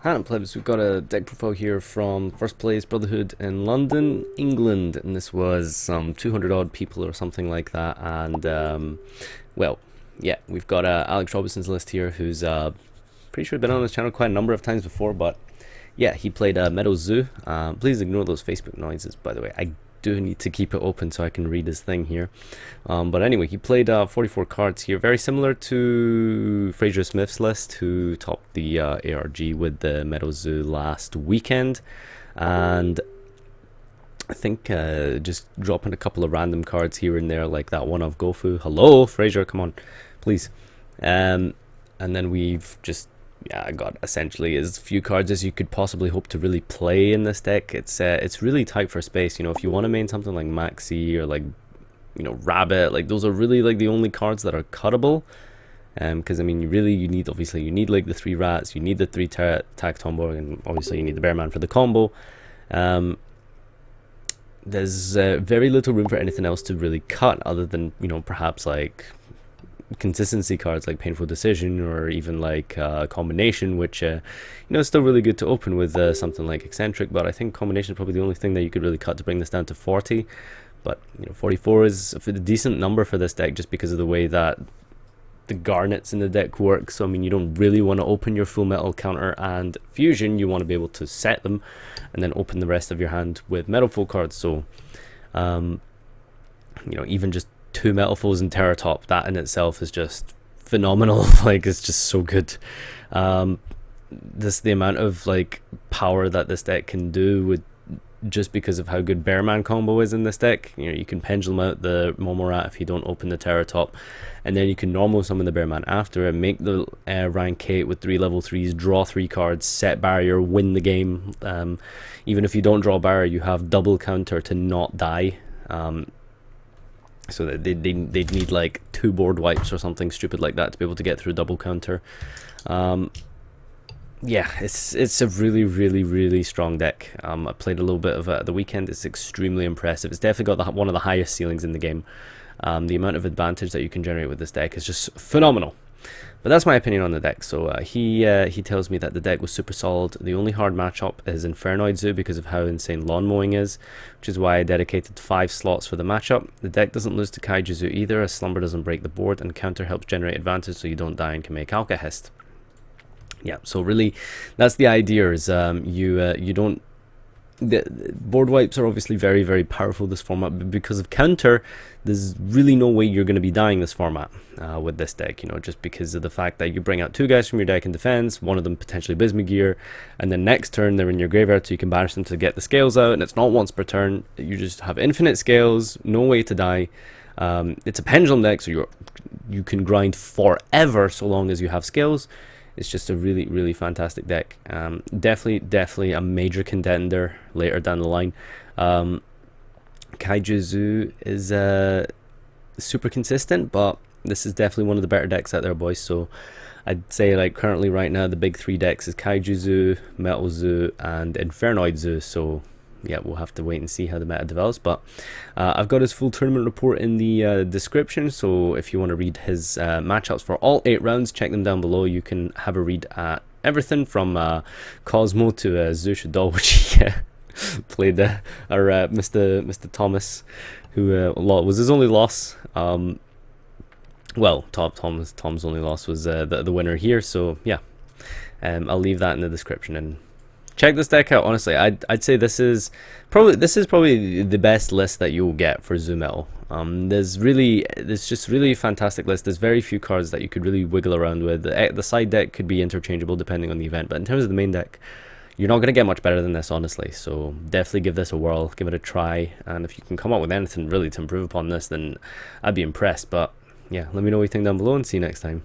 Hello plebs, we've got a deck profile here from First Place Brotherhood in London, England, and this was some 200 odd people or something like that. And well, yeah, we've got Alex Robertson's list here, who's pretty sure been on this channel quite a number of times before, but yeah, he played Meadow Zoo. Please ignore those Facebook noises, by the way. I do need to keep it open so I can read his thing here. But anyway, he played 44 cards here, very similar to Fraser Smith's list, who topped the ARG with the Meadow Zoo last weekend. And I think just dropping a couple of random cards here and there, like that one of Gofu. Hello, Fraser, come on, please. And then we've just got essentially as few cards as you could possibly hope to really play in this deck. It's really tight for space. You know, if you want to main something like Maxi or like, you know, Rabbit, like those are really like the only cards that are cuttable. Because I mean, you need like the 3 rats, you need the 3 Tac Tombo, and obviously you need the Bearman for the combo. There's very little room for anything else to really cut, other than, you know, perhaps like consistency cards like Painful Decision, or even like Combination, which you know, is still really good to open with something like Eccentric. But I think Combination is probably the only thing that you could really cut to bring this down to 40. But you know, 44 is a decent number for this deck, just because of the way that the garnets in the deck work. So I mean, you don't really want to open your Full Metal counter and fusion. You want to be able to set them and then open the rest of your hand with Metal Foe cards. So you know, even just 2 Metal Foes and Terror Top, that in itself is just phenomenal. Like, it's just so good. The amount of like power that this deck can do with, just because of how good Bearman combo is in this deck. You know, you can pendulum out the Momorat if you don't open the Terror Top, and then you can normal summon the Bearman after it, make the rank 8 with 3 level 3s, draw 3 cards, set barrier, win the game. Even if you don't draw barrier, you have double counter to not die. So that they'd need like 2 board wipes or something stupid like that to be able to get through double counter. Yeah, it's a really strong deck. I played a little bit of it at the weekend. It's extremely impressive. It's definitely got one of the highest ceilings in the game. The amount of advantage that you can generate with this deck is just phenomenal. But that's my opinion on the deck. So he tells me that the deck was super solid. The only hard matchup is Infernoid Zoo because of how insane lawn mowing is, which is why I dedicated 5 slots for the matchup. The deck doesn't lose to Kaiju Zoo either, as Slumber doesn't break the board, and counter helps generate advantage so you don't die and can make Alkahest. Yeah, so really that's the idea, is you don't... The board wipes are obviously very powerful this format, but because of counter, there's really no way you're going to be dying this format with this deck, you know, just because of the fact that you bring out 2 guys from your deck in defense, one of them potentially Bismugear, and then next turn they're in your graveyard, so you can banish them to get the scales out, and it's not once per turn. You just have infinite scales, no way to die. It's a pendulum deck, so you can grind forever so long as you have scales. It's just a really fantastic deck. Definitely a major contender later down the line. Kaiju Zoo is super consistent, but this is definitely one of the better decks out there, boys. So I'd say, like, currently right now the big 3 decks is Kaiju Zoo, Metal Zoo, and Infernoid Zoo. So yeah, we'll have to wait and see how the meta develops. But I've got his full tournament report in the description, so if you want to read his matchups for all 8 rounds, check them down below. You can have a read at everything from Cosmo to Zushadol, which he played Mr. Thomas, who was his only loss. Well, Tom's only loss was the winner here. So yeah, I'll leave that in the description, and check this deck out. Honestly, I'd say this is probably the best list that you'll get for Zoo Metal. There's just really fantastic list. There's very few cards that you could really wiggle around with. The side deck could be interchangeable depending on the event, but in terms of the main deck, you're not going to get much better than this, honestly. So definitely give this a whirl, give it a try, and if you can come up with anything really to improve upon this, then I'd be impressed. But yeah, let me know what you think down below, and see you next time.